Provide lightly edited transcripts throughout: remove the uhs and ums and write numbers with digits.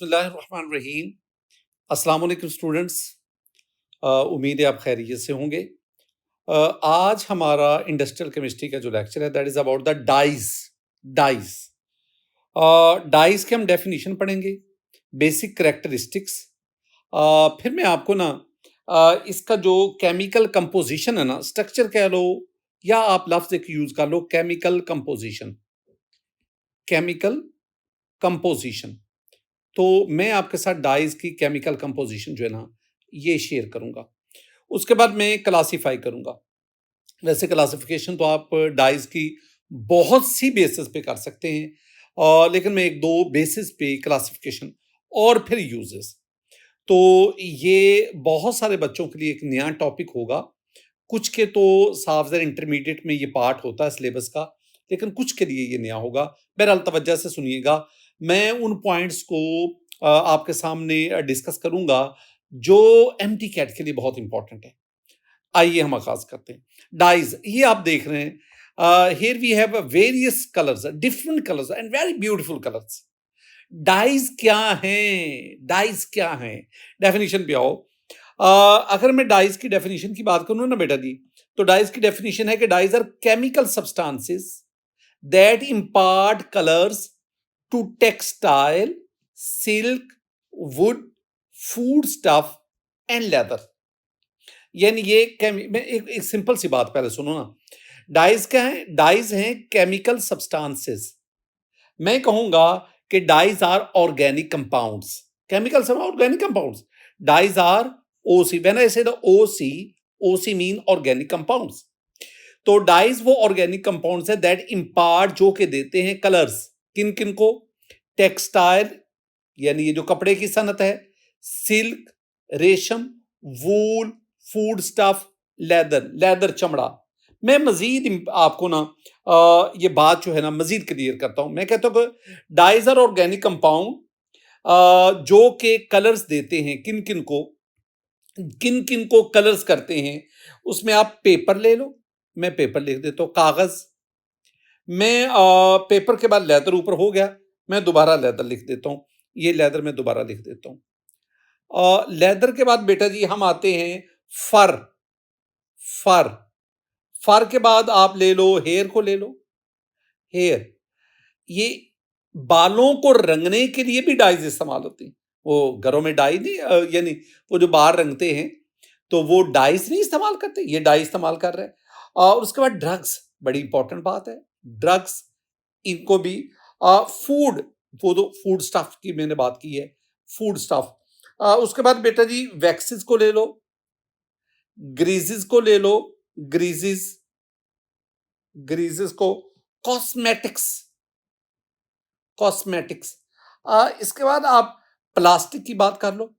बिस्मिल्लाहिर्रहमानिर्रहीम। अस्सलाम वालेकुम स्टूडेंट्स। उम्मीद है आप खैरियत से होंगे। आज हमारा इंडस्ट्रियल केमिस्ट्री का जो लेक्चर है that is about the dyes. Dyes dyes के हम डेफिनेशन पढ़ेंगे, बेसिक करेक्टरिस्टिक्स। फिर मैं आपको ना इसका जो केमिकल कंपोजिशन है ना, स्ट्रक्चर कह लो या आप लफ्ज़ एक यूज़ कर लो, केमिकल कंपोजिशन। केमिकल कंपोजिशन, तो मैं आपके साथ डाइज की केमिकल कंपोजिशन जो है ना ये शेयर करूंगा। उसके बाद मैं क्लासिफाई करूंगा। वैसे क्लासिफिकेशन तो आप डाइज की बहुत सी बेसिस पे कर सकते हैं, लेकिन मैं एक दो बेसिस पे क्लासिफिकेशन और फिर यूजेस। तो ये बहुत सारे बच्चों के लिए एक नया टॉपिक होगा। कुछ के तो साफ इंटरमीडिएट में ये पार्ट होता है सिलेबस का, लेकिन कुछ के लिए ये नया होगा। बहरहाल तवज्जो से सुनिएगा। मैं उन पॉइंट्स को आपके सामने डिस्कस करूंगा जो एमटी कैट के लिए बहुत इंपॉर्टेंट है। आइए हम आगाज करते हैं। डाइज, ये आप देख रहे हैं, here we have various colours, different colours and very beautiful colours. Dyes क्या हैं? डाइज क्या हैं? डेफिनेशन पे आओ। अगर मैं डाइज की डेफिनेशन की बात करूं ना बेटा जी, तो डाइज की डेफिनेशन है कि dyes are chemical substances that impart colours to textile, silk, wood, food stuff and leather. यानी मैं एक सिंपल सी बात पहले सुनो ना। डाइज क्या है? डाइज हैं केमिकल सब्सटेंसेस। मैं कहूंगा कि dyes are organic compounds. Chemicals are organic compounds. Dyes are OC. When I say the OC, OC mean organic compounds. तो डाइज वो ऑर्गेनिक कंपाउंड्स है दैट इम्पार्ट, जो के देते हैं कलर्स। किन किन को? टेक्सटाइल, यानी ये जो कपड़े की सनत है, सिल्क, रेशम, वूल, फूड स्टफ, लेदर, लेदर चमड़ा। मैं मजीद आपको ना ये बात जो है ना मजीद क्लियर करता हूं। मैं कहता हूं कि डाइज आर ऑर्गेनिक कंपाउंड जो के कलर्स देते हैं। किन किन को? किन किन को कलर्स करते हैं? उसमें आप पेपर ले लो, मैं पेपर लिख देता हूं, कागज। मैं पेपर के बाद लेदर ऊपर हो गया, मैं दोबारा लेदर लिख देता हूं, ये लेदर मैं दोबारा लिख देता हूं। लेदर के बाद बेटा जी हम आते हैं फर। फर, फर के बाद आप ले लो, हेयर को ले लो। हेयर, ये बालों को रंगने के लिए भी डाइज इस्तेमाल होती हैं। वो घरों में डाई नहीं, यानी वो जो बाहर रंगते हैं, तो वो डाइज नहीं इस्तेमाल करते, ये डाई इस्तेमाल कर रहे हैं। और उसके बाद ड्रग्स, बड़ी इंपॉर्टेंट बात है। ड्रग्स, इनको भी फूड, वो तो फूड स्टफ की मैंने बात की है, फूड स्टफ। उसके बाद बेटा जी वैक्सीज को ले लो, ग्रीजेस को ले लो, ग्रीजेस, ग्रीजेस को, कॉस्मेटिक्स, कॉस्मेटिक्स। इसके बाद आप प्लास्टिक की बात कर लो,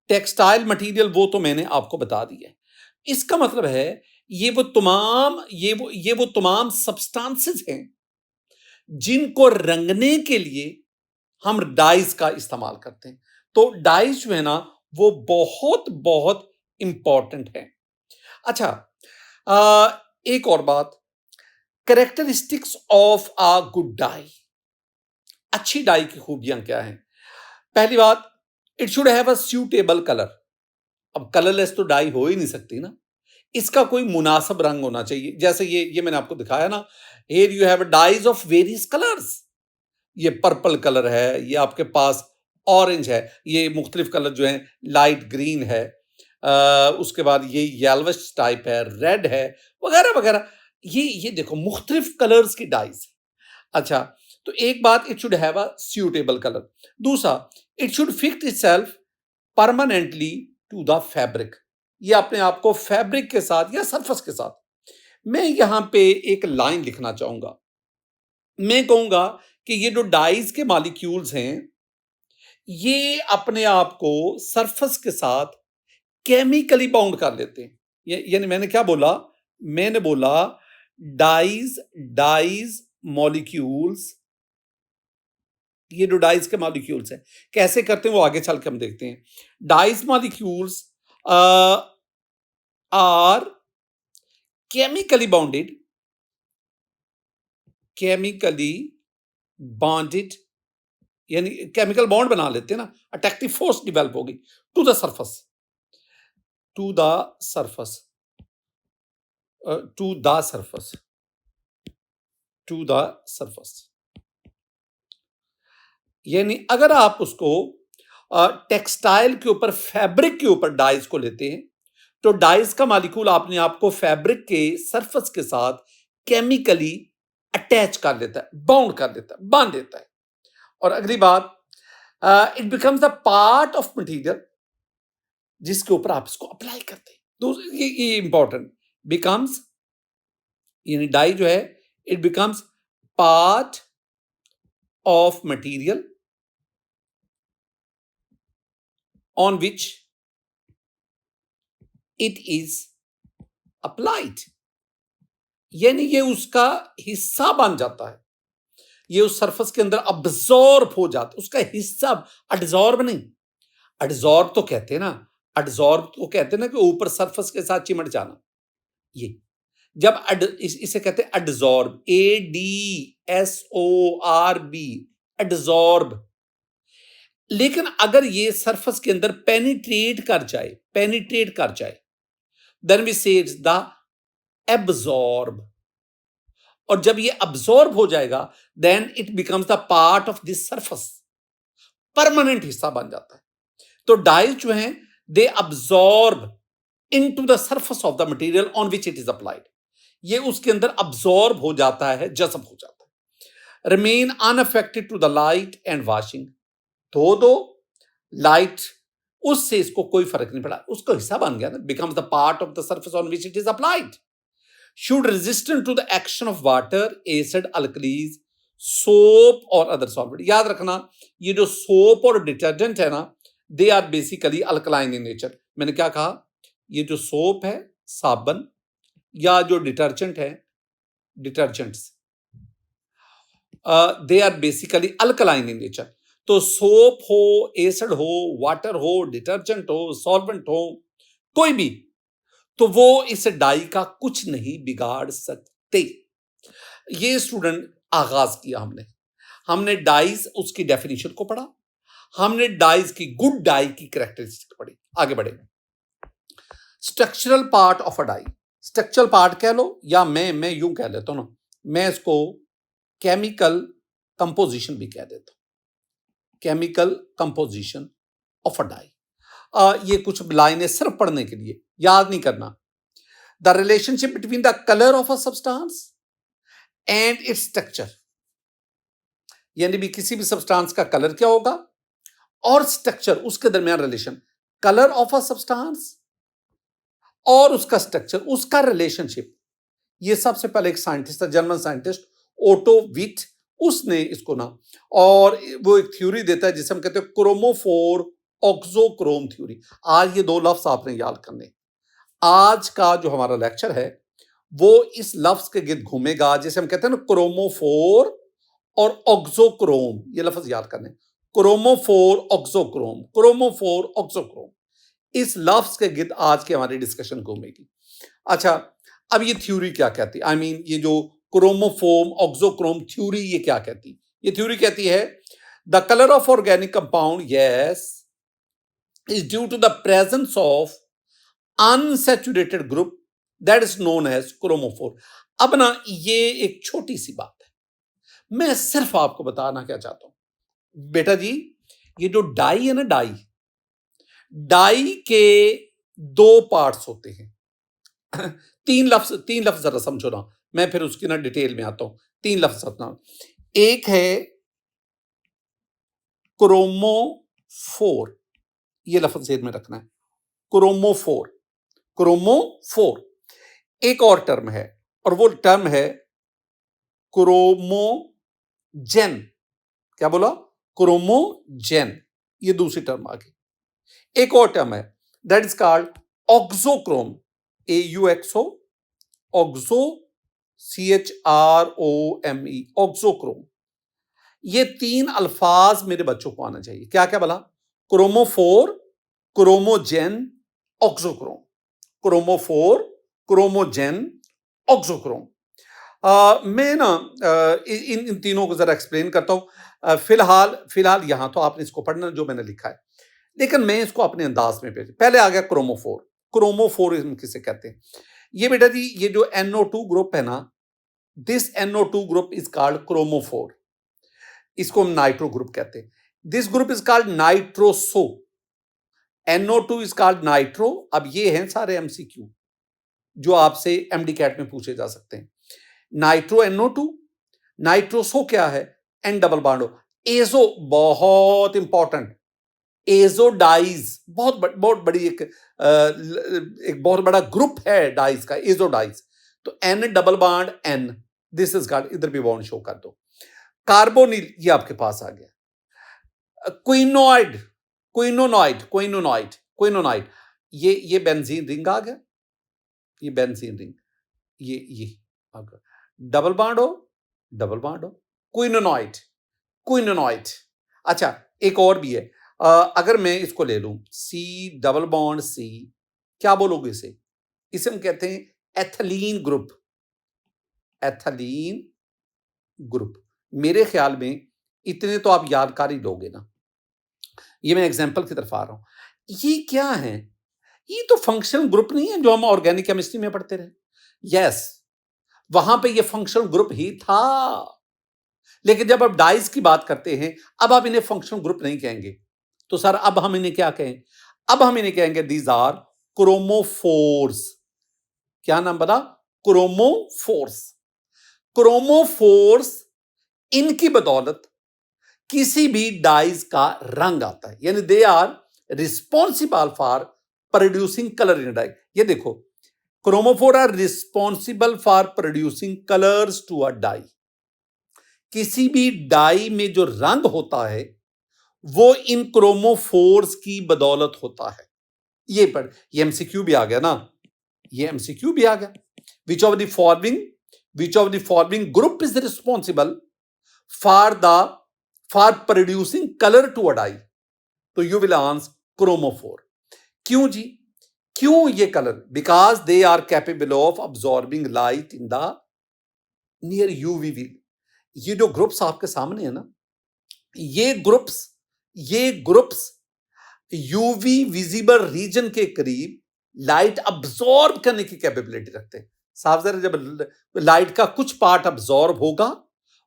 टेक्सटाइल मटेरियल, वो तो मैंने आपको बता दिया है। इसका मतलब है ये वो तमाम सब्सटेंसेस हैं जिनको रंगने के लिए हम डाइज का इस्तेमाल करते हैं। तो डाइज जो है ना वो बहुत बहुत इंपॉर्टेंट है। अच्छा, एक और बात, characteristics of a good dye. अच्छी डाई की खूबियां क्या हैं? पहली बात, it should have a suitable colour. अब कलरलेस तो डाई हो ही नहीं सकती ना, इसका कोई मुनासिब रंग होना चाहिए। जैसे ये मैंने आपको दिखाया ना, here you have dyes of various colours. ये पर्पल कलर है, ये आपके पास ऑरेंज है, ये मुख्तलिफ कलर जो हैं, लाइट ग्रीन है, उसके बाद ये येलोविश टाइप है, रेड है, वगैरह वगैरह। ये देखो मुख्तलिफ कलर्स की डाइज। अच्छा, तो एक बात, it should have a suitable colour. दूसरा, it should fix itself permanently to the fabric. ये अपने आप को फैब्रिक के साथ या सरफेस के साथ। मैं यहां पे एक लाइन लिखना चाहूंगा। मैं कहूंगा कि ये जो डाइज के मॉलिक्यूल्स हैं, ये अपने आप को सरफेस के साथ केमिकली बाउंड कर लेते हैं। यानी मैंने क्या बोला? मैंने बोला डाइज, डाइज मॉलिक्यूल्स, ये जो डाइज के मॉलिक्यूल्स हैं कैसे करते हैं वो आगे चल के हम देखते हैं। Dyes molecules are chemically bounded, chemically bonded, यानी केमिकल बॉन्ड बना लेते हैं ना, अट्रैक्टिव फोर्स डेवलप होगी to the surface, to the surface, to the surface, to the surface. यानी अगर आप उसको टेक्सटाइल के ऊपर, फैब्रिक के ऊपर डाइज को लेते हैं, तो डाइज का मालिक्यूल अपने आप को फैब्रिक के सरफेस के साथ केमिकली अटैच कर लेता है, बाउंड कर लेता है, बांध देता है। और अगली बात, it becomes the part of material जिसके ऊपर आप इसको अप्लाई करते हैं। ये इंपॉर्टेंट, बिकम्स, यानी डाई जो है, it becomes part of material on which it is applied, यानी ये उसका हिस्सा बन जाता है, ये उस सरफेस के अंदर अब्जॉर्ब हो जाता है, उसका हिस्सा। अड्जॉर्ब नहीं, अड्जॉर्ब तो कहते हैं ना, अड्जॉर्ब तो कहते हैं ना कि ऊपर सरफेस के साथ चिमट जाना। ये जब इसे कहते हैं अड्जॉर्ब, ADSORB, अड्जॉर्ब। लेकिन अगर ये सरफेस के अंदर पेनिट्रेट कर जाए, then we say it's the absorb. और जब ये अब्जॉर्ब हो जाएगा, then it becomes the part of this surface, permanent हिस्सा बन जाता है। तो डाइज जो हैं, they absorb into the surface of the material on which it is applied. ये उसके अंदर अब्जॉर्ब हो जाता है, जज़ब हो जाता है। Remain unaffected to the light and washing, दो लाइट, उससे इसको कोई फर्क नहीं पड़ा, उसका हिस्सा बन गया ना, becomes the part of the surface on which it is applied. Should resistant to the action of water, acid, alkalies, soap और अदर सॉल्वेंट। याद रखना, ये जो सोप और डिटर्जेंट है ना, they are basically alkaline in nature. मैंने क्या कहा, ये जो सोप है, साबन, या जो डिटर्जेंट है, detergents, they are basically alkaline in nature. तो सोप हो, एसिड हो, वाटर हो, डिटर्जेंट हो, सॉल्वेंट हो, कोई भी, तो वो इस डाई का कुछ नहीं बिगाड़ सकते। ये स्टूडेंट आगाज किया हमने डाइज, उसकी डेफिनेशन को पढ़ा, हमने डाइज की, गुड डाई की कैरेक्टरिस्टिक पढ़ी। आगे बढ़े, structural part of a dye. Structural part कह लो, या मैं यूं कह लेता हूं ना, मैं इसको केमिकल कंपोजिशन भी कह देता हूं, chemical composition of a dye. ये कुछ लाइनें सिर्फ पढ़ने के लिए, याद नहीं करना। The relationship between the colour of a substance and its structure, यानी भी किसी भी सब्सटेंस का कलर क्या होगा और स्ट्रक्चर, उसके दरमियान relation, colour of a substance और उसका स्ट्रक्चर, उसका रिलेशनशिप। ये सबसे पहले एक साइंटिस्ट था, जर्मन साइंटिस्ट ओटो विट, उसने इसको ना, और वो एक थ्योरी देता है जिसे हम कहते हैं क्रोमोफोर ऑक्सोक्रोम थ्योरी। आज ये दो लफ्ज आपने याद करने। आज का जो हमारा लेक्चर है वो इस लफ्ज के गिर्द घूमेगा, जिसे हम कहते हैं ना क्रोमोफोर और ऑक्सोक्रोम। ये लफ्ज याद करने, क्रोमोफोर ऑक्सोक्रोम, क्रोमोफोर ऑक्सोक्रोम, इस लफ्ज के गिर्द आज की हमारी डिस्कशन घूमेगी। अच्छा, अब ये थ्योरी क्या कहती है, आई मीन ये जो क्रोमोफोम ऑक्सोक्रोम थ्योरी, ये क्या कहती, ये थ्योरी कहती है the colour of organic compound, yes, is due to the presence of unsaturated group that is known as chromophore. अब ना ये एक छोटी सी बात है, मैं सिर्फ आपको बताना क्या चाहता हूं बेटा जी, ये जो डाई है ना, डाई के दो पार्ट्स होते हैं। तीन लफ्ज जरा समझो ना, मैं फिर उसकी ना डिटेल में आता हूं। तीन लफ्ज अपना, एक है क्रोमोफोर, ये लफ्ज जेब में रखना है, क्रोमोफोर, क्रोमोफोर। एक और टर्म है, और वो टर्म है क्रोमोजेन। क्या बोला, क्रोमोजेन, ये दूसरी टर्म आ गई। एक और टर्म है that is called auxochrome, AUXO, oxo, CHROME, auxochrome. ये तीन अल्फाज मेरे बच्चों को आना चाहिए। क्या क्या बोला, क्रोमोफोर, क्रोमोजेन, ऑक्सोक्रोम, क्रोमोफोर, क्रोमोजेन, ऑक्सोक्रोम। मैं ना इन इन तीनों को जरा एक्सप्लेन करता हूँ। फिलहाल यहाँ तो आपने इसको पढ़ना जो मैंने लिखा है, लेकिन मैं इसको अपने अंदाज में पहले आ गया क्रोमोफोर। क्रोमोफोर किसे कहते हैं? ये बेटा जी, ये जो NO2 ग्रुप है ना, this NO2 group is called chromophore. इसको हम नाइट्रो ग्रुप कहते हैं। This group is called nitroso. NO2 is called nitro. अब ये हैं सारे MCQ जो आपसे MD कैट में पूछे जा सकते हैं। नाइट्रो NO2, नाइट्रोसो क्या है? N double bond. एजो बहुत इंपॉर्टेंट, एजो डाइज बहुत बड़ी एक बहुत बड़ा ग्रुप है डाइज का, एजो डाइज। तो N double bond N, this is called, इधर भी बॉन्ड शो कर दो। कार्बोनिल, ये आपके पास आ गया। क्विनोइड, क्विनोनाइड, ये बेंजीन रिंग आ गया, ये बेंजीन रिंग, ये आ गया। डबल बॉन्ड हो, क्विनोनाइड। अच्छा, एक और भी है। अगर मैं इसको ले लूं, C डबल बॉन्ड C, क्या बोलोगे इसे? इसे हम कहते हैं एथिलीन ग्रुप। एथिलीन ग्रुप, मेरे ख्याल में इतने तो आप याद कर ही लोगे ना। ये मैं एग्जांपल की तरफ आ रहा हूं। ये क्या है? ये तो फंक्शनल ग्रुप नहीं है जो हम ऑर्गेनिक केमिस्ट्री में पढ़ते रहे। यस, वहां पे ये फंक्शनल ग्रुप ही था, लेकिन जब आप डाइज की बात करते हैं, अब आप इन्हें फंक्शनल ग्रुप नहीं कहेंगे। तो सर अब हम इन्हें क्या कहें? अब हम इन्हें कहेंगे दीज आर क्रोमोफोर्स। क्या नाम बता? क्रोमोफोर्स। क्रोमोफोर्स, इनकी बदौलत किसी भी डाइज का रंग आता है, यानी they are responsible for producing colour in dye. ये देखो, chromophore are responsible for producing colours to a dye. किसी भी डाई में जो रंग होता है वो इन क्रोमोफोर्स की बदौलत होता है। ये पढ़, ये MCQ भी आ गया ना, ये MCQ भी आ गया। Which of the following group is responsible for producing colour to a dye? तो यू विल आंसर क्रोमोफोर। क्यों जी? क्यों ये colour? Because they are capable of absorbing light in the near UV। ये जो ग्रुप्स आपके सामने है ना, ये ग्रुप्स यूवी विजिबल रीजन के करीब लाइट अब्सॉर्ब करने की कैपेबिलिटी रखते हैं। साफ जरा, जब लाइट का कुछ पार्ट अब्सॉर्ब होगा,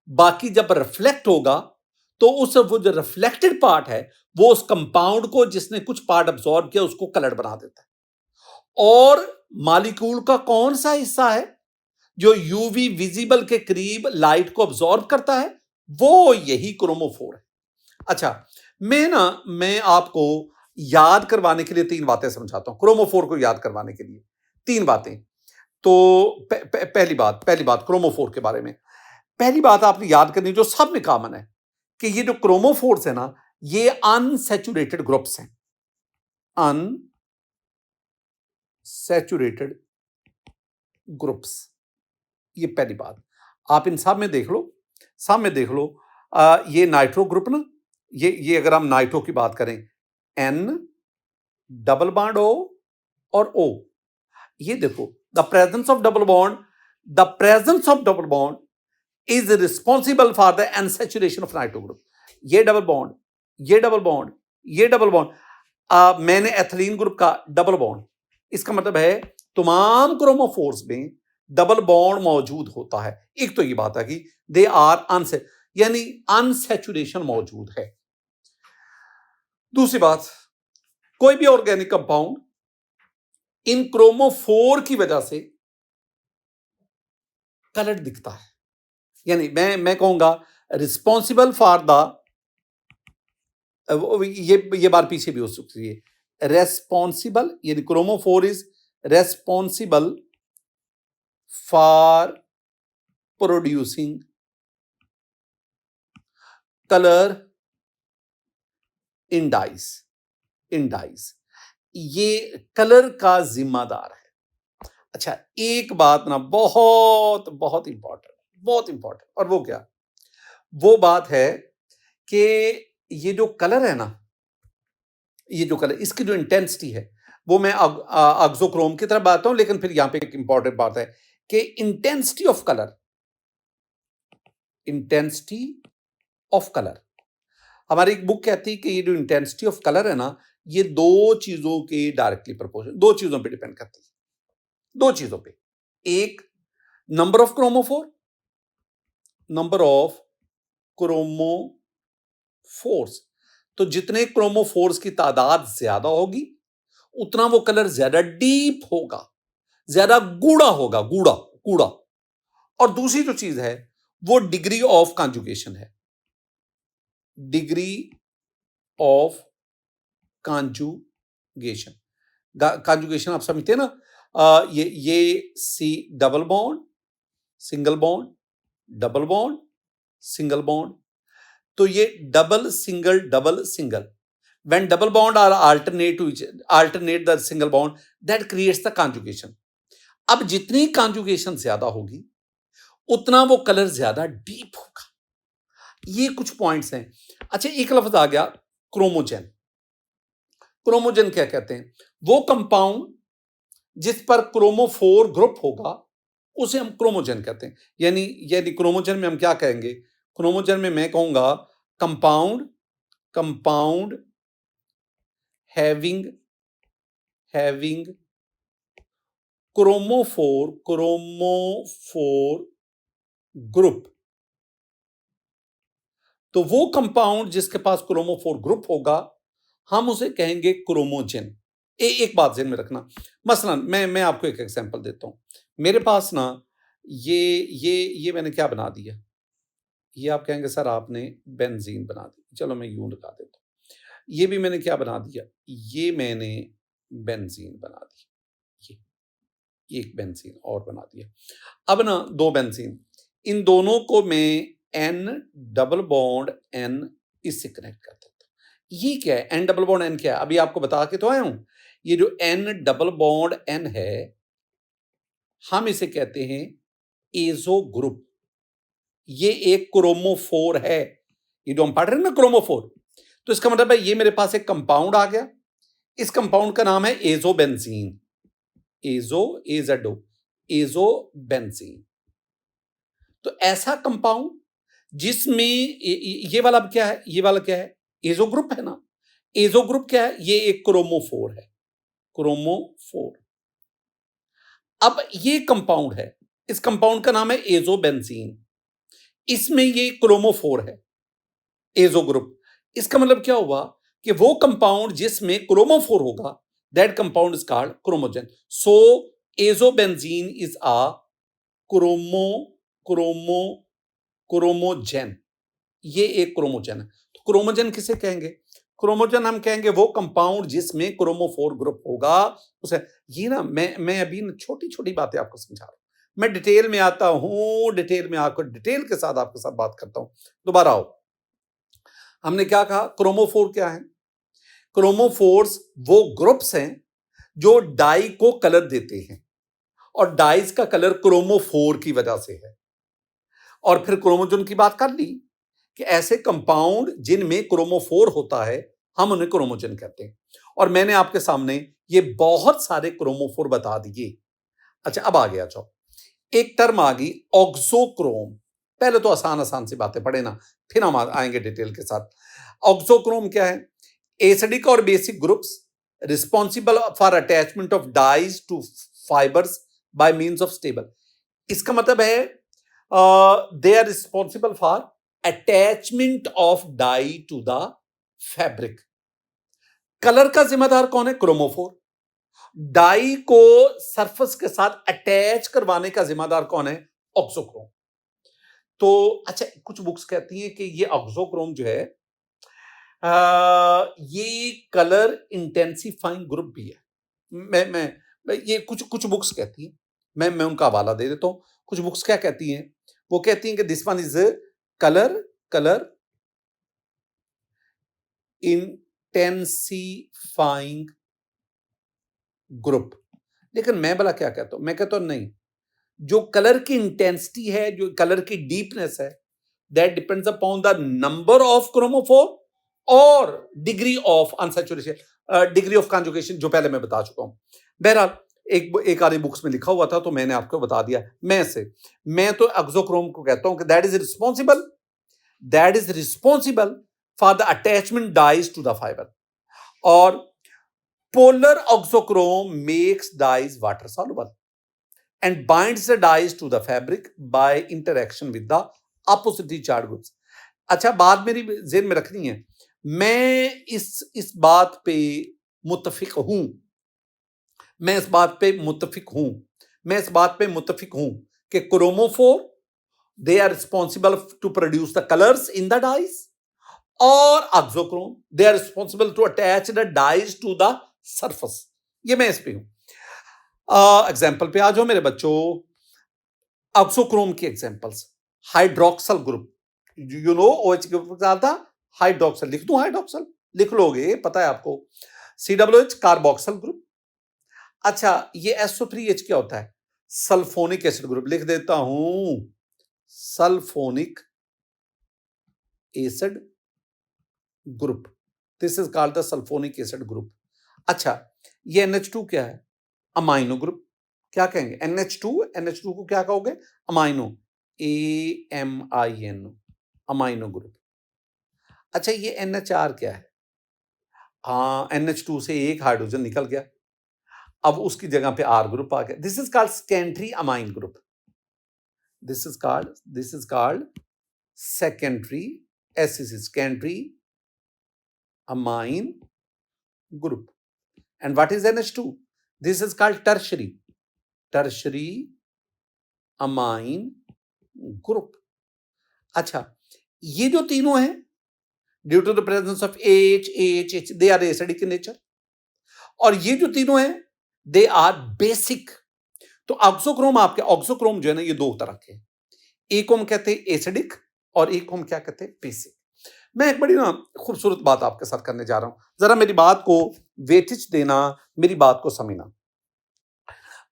बाकी जब रिफ्लेक्ट होगा, तो वो जो रिफ्लेक्टेड पार्ट है वो उस कंपाउंड को जिसने कुछ पार्ट अब्सॉर्ब किया उसको कलर बना देता है। और मॉलिक्यूल का कौन सा हिस्सा है जो यूवी विजिबल के करीब लाइट को अब्सॉर्ब करता है? वो यही क्रोमोफोर है। अच्छा, मैं आपको याद करवाने के लिए तीन बातें समझाता हूं। क्रोमोफोर को याद करवाने के लिए तीन बातें। तो पहली बात क्रोमोफोर के बारे में, पहली बात आपने याद करनी जो सब में कॉमन है, कि ये जो क्रोमोफोर्स है ना, ये अनसैचुरेटेड ग्रुप्स हैं। अनसैचुरेटेड ग्रुप्स, ये पहली बात। आप इन सब में देख लो, ये नाइट्रो ग्रुप ना, ये अगर हम नाइट्रो की बात करें, N डबल बॉन्ड O और O, ये देखो, the presence of double bond is responsible for the unsaturation of nitro group. ये डबल बॉन्ड, मैंने एथिलीन ग्रुप का डबल बॉन्ड, इसका मतलब है तमाम क्रोमोफोर्स में डबल बॉन्ड मौजूद होता है। एक तो ये बात है कि दे आर यानी अनसैचुरेशन मौजूद है। दूसरी बात, कोई भी ऑर्गेनिक कंपाउंड इन क्रोमोफोर की वजह से कलर दिखता है। यानी मैं कहूंगा रिस्पॉन्सिबल फॉर द, ये बार पीछे भी हो सकती है, रेस्पॉन्सिबल, यानी chromophore is responsible for producing colour in dyes. ये कलर का जिम्मेदार है। अच्छा, एक बात ना बहुत बहुत इंपॉर्टेंट, और वो क्या? वो बात है कि ये जो कलर है ना, ये जो कलर, इसकी जो इंटेंसिटी है, वो मैं अक्सोक्रोम की तरफ बात हूं, लेकिन फिर यहां पे एक इंपॉर्टेंट बात है कि intensity of colour intensity of colour. हमारी एक बुक कहती है कि ये जो इंटेंसिटी ऑफ कलर है ना, ये दो चीजों के डायरेक्टली प्रोपोर्शनल, दो चीजों पे डिपेंड करती है, दो चीजों पे। एक, number of chromophore, number of chromophores. तो जितने क्रोमोफोर्स की तादाद ज्यादा होगी, उतना वो कलर ज्यादा डीप होगा, ज्यादा गूढ़ा होगा, गूढ़ा गूढ़ा। और दूसरी जो चीज है वो डिग्री ऑफ कॉन्जुगेशन है, डिग्री ऑफ कॉन्जुगेशन। कॉन्जुगेशन आप समझते हैं ना, ये C double bond, single bond, double bond, single bond. तो ये double single double single, when double bond are alternate the single bond, that creates the conjugation. अब जितनी conjugation ज्यादा होगी, उतना वो कलर ज्यादा डीप होगा। ये कुछ पॉइंट्स हैं। अच्छा, एक लफ्ज आ गया क्रोमोजेन। क्रोमोजेन क्या कहते हैं? वो कंपाउंड जिस पर क्रोमोफोर ग्रुप होगा, उसे हम क्रोमोजेन कहते हैं। यानी क्रोमोजेन में हम क्या कहेंगे? क्रोमोजेन में मैं कहूंगा कंपाउंड having क्रोमोफोर ग्रुप। तो वो कंपाउंड जिसके पास क्रोमोफोर ग्रुप होगा, हम उसे कहेंगे क्रोमोजेन। एक बात ध्यान में रखना, मसलन मैं आपको एक एग्जांपल देता हूं। मेरे पास ना ये मैंने क्या बना दिया, ये आप कहेंगे सर आपने बेंजीन बना दी, चलो मैं यूं लगा देता हूं। ये भी मैंने क्या बना दिया, ये मैंने बेंजीन बना दी, ये एक बेंजीन और बना दिया। अब ना दो बेंजीन, इन दोनों को मैं N डबल बॉन्ड N इससे कनेक्ट कर देता हूं। ये क्या है? N डबल बॉन्ड N क्या है? अभी आपको बता के तो आया हूं। ये जो N डबल बॉन्ड N है, हम इसे कहते हैं एजो ग्रुप। ये एक क्रोमोफोर है, ये जो हम पढ़ रहे हैं ना क्रोमोफोर। तो इसका मतलब है ये मेरे पास एक कंपाउंड आ गया, इस कंपाउंड का नाम है एजोबेंजीन, एजोबेंजीन। तो ऐसा कंपाउंड जिसमें ये वाला क्या है, ये वाला क्या है? एजो ग्रुप है ना। एजो ग्रुप क्या है? ये एक क्रोमोफोर है, क्रोमोफोर। अब ये कंपाउंड है, इस कंपाउंड का नाम है एजोबेंजीन, इसमें ये क्रोमोफोर है, एजो ग्रुप। इसका मतलब क्या हुआ कि वो कंपाउंड जिसमें क्रोमोफोर होगा, that compound is called chromogen. So azobenzene is a chromogen. ये एक क्रोमोजेन है। तो क्रोमोजेन किसे कहेंगे? क्रोमोजेन हम कहेंगे वो कंपाउंड जिसमें क्रोमोफोर ग्रुप होगा उसे। ये ना मैं अभी छोटी छोटी बातें आपको समझा रहा हूं, मैं डिटेल में आता हूं, डिटेल में आकर डिटेल के साथ आपके साथ बात करता हूं। दोबारा आओ, हमने क्या कहा? क्रोमोफोर क्या है? क्रोमोफोर्स वो ग्रुप्स हैं जो डाई को कलर देते हैं, और डाइज का कलर क्रोमोफोर की वजह से है। और फिर क्रोमोजोन की बात कर ली कि ऐसे कंपाउंड जिनमें क्रोमोफोर होता है, हम उन्हें क्रोमोजन कहते हैं। और मैंने आपके सामने ये बहुत सारे क्रोमोफोर बता दिए। अच्छा, अब आगे आ जाओ, एक टर्म आ गई ऑक्सोक्रोम। पहले तो आसान आसान सी बातें पढ़े ना, फिर हम आएंगे डिटेल के साथ। ऑक्सोक्रोम क्या है? एसिडिक और basic groups responsible for attachment of dyes to fibres by means of stable. इसका मतलब है they are responsible for attachment of dye to the fabric. Colour का जिम्मेदार कौन है? क्रोमोफोर। डाई को सरफेस के साथ अटैच करवाने का जिम्मेदार कौन है? ऑक्सोक्रोम। तो अच्छा, कुछ बुक्स कहती हैं कि ये ऑक्सोक्रोम जो है ये कलर इंटेंसिफाइंग ग्रुप भी है। मैं ये कुछ बुक्स कहती हैं, मैं उनका हवाला दे देता हूं। कुछ बुक्स क्या कहती हैं? वो कहती हैं कि this one is colour intensifying group. लेकिन मैं भला क्या कहता हूं? मैं कहता हूं नहीं, जो कलर की इंटेंसिटी है, जो कलर की डीपनेस है, that depends upon the number of chromophore और degree of unsaturation, degree of conjugation, जो पहले मैं बता चुका हूं। बहरहाल एक आधी बुक्स में लिखा हुआ था तो मैंने आपको बता दिया। मैं तो एक्सोक्रोम को कहता हूं कि that is responsible for the attachment dyes to the fibre. और polar oxochrome makes dyes water soluble and binds the dyes to the fabric by interaction with the oppositely charged groups। अच्छा, बात मेरी जेहन में रखनी है, मैं इस बात पे मुत्तफिक हूं, मैं इस बात पे मुत्तफिक हूं कि chromophore they are responsible to produce the colours in the dyes, और auxochrome they are responsible to attach the dyes to the surface. ये मैं इस पे हूं। एग्जाम्पल पे आ जाओ मेरे बच्चों। एक्सोक्रोम की examples, hydroxyl group, you know OH group का था हाइड्रोक्सल, लिख दूं हाइड्रोक्सल, लिख लोगे, पता है आपको। COOH carboxyl group. अच्छा, ये SO3H क्या होता है? सल्फोनिक एसिड ग्रुप, लिख देता हूं sulphonic acid group, this is called the sulphonic acid group. अच्छा, ये NH2 क्या है? Amino group. क्या कहेंगे? NH2 को क्या कहोगे? Amino, AMINO, amino group. अच्छा, ये NHR क्या है? हाँ, NH2 से एक हाइड्रोजन निकल गया, अब उसकी जगह पे R ग्रुप आ गया। This is called secondary amine group. This is called secondary, SEC, secondary amine group. And what is NH2? This is called tertiary amine group। अच्छा, ये जो तीनों हैं, due to the presence of H, they are acidic in nature, और ये जो तीनों हैं दे आर बेसिक। तो ऑक्सोक्रोम जो है ना, ये दो तरह के, एक को हम कहते हैं एसिडिक और एक को हम क्या कहते हैं? बेसिक। मैं एक बड़ी ना खूबसूरत बात आपके साथ करने जा रहा हूं, जरा मेरी बात को वेटेज देना, मेरी बात को समझना।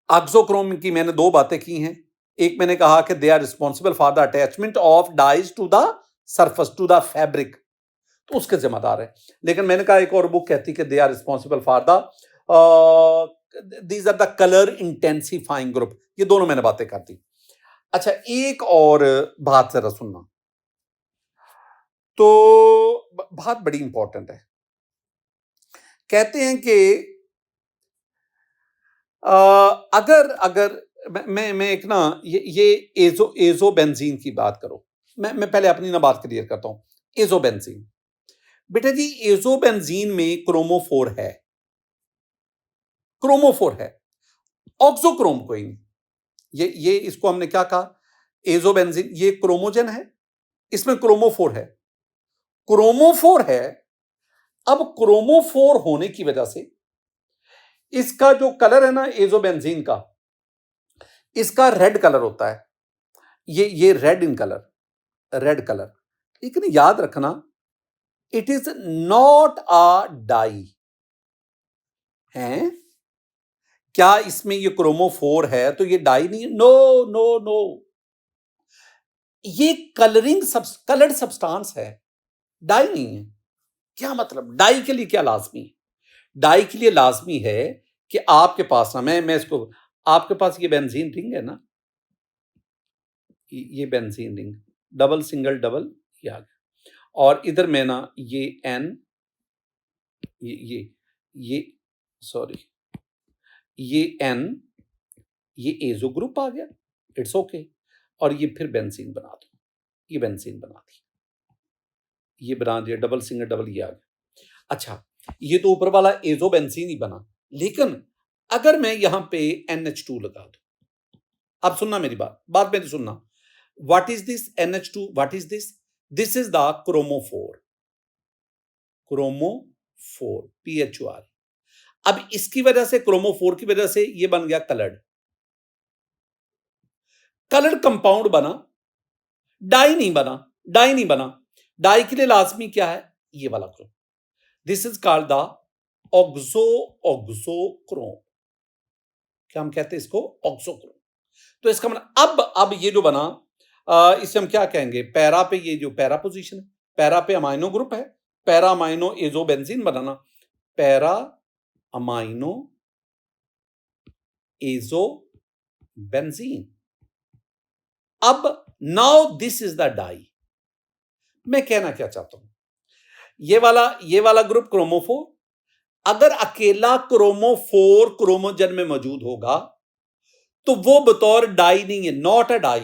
एक्सोक्रोम की मैंने दो बातें की हैं। एक मैंने कहा कि they are responsible for the attachment of dyes to the surface, to the fabric, तो उसके जिम्मेदार है। लेकिन मैंने कहा एक और बुक कहती कि they are responsible for the these are the colour intensifying group. ये दोनों मैंने बातें कर दी। अच्छा, एक और बात जरा सुनना, तो बात बड़ी इंपॉर्टेंट है। कहते हैं कि अगर मैं एक ना ये एजो बेंजीन की बात करो। मैं पहले अपनी ना बात क्लियर करता हूं। एजो बेंजीन, बेटा जी, एजो बेंजीन में क्रोमोफोर है, ऑक्सोक्रोम कोई नहीं। ये इसको हमने क्या कहा? एजो बेंजीन, ये क्रोमोजन है, इसमें क्रोमोफोर है। अब क्रोमोफोर होने की वजह से इसका जो कलर है ना एजो बेंजीन का, इसका रेड कलर होता है। ये रेड इन कलर। लेकिन याद रखना, it is not a dye है। क्या इसमें ये क्रोमोफोर है तो ये डाई नहीं है? नो, ये कलर्ड सब्सटेंस है, डाई नहीं है। क्या मतलब? डाई के लिए क्या लाजमी है? डाई के लिए लाजमी है कि आपके पास ना, मैं इसको, आपके पास ये बेंजीन रिंग है ना, ये benzene ring, double single double, ये आ गया, और इधर में ना ये एन, ये सॉरी, ये एन, ये एजो ग्रुप आ गया, इट्स ओके। और ये फिर बेंजीन बना दो, ये बेंजीन बना दी, ये बना दिया, डबल सिंगल डबल, ये आ गया। अच्छा, ये तो ऊपर वाला एजो बेंजीन ही बना, लेकिन अगर मैं यहां पे NH2 लगा दूं, अब सुनना मेरी बात मेरी सुनना। What is this NH2? What is this? This is the chromophore, PHOR। अब इसकी वजह से, क्रोमोफोर की वजह से ये बन गया कलर्ड कंपाउंड बना, डाई नहीं बना। डाई के लिए लाजमी क्या है? ये वाला Chrome. This is called the auxochrome. क्या हम कहते हैं इसको? ऑक्सोक्रोम। तो इसका मतलब अब ये जो बना, इसे हम क्या कहेंगे? पैरा पे, ये जो पैरा पोजीशन है, पैरा पे अमाइनो ग्रुप है, पैरा अमाइनो एजो बेंजीन बनाना, पैरा अमाइनो एजो बेंजीन। अब now this is the dye. मैं कहना क्या चाहता हूं, ये वाला ग्रुप क्रोमोफोर, अगर अकेला क्रोमोफोर क्रोमोजन में मौजूद होगा तो वो बतौर डाई नहीं है, not a dye,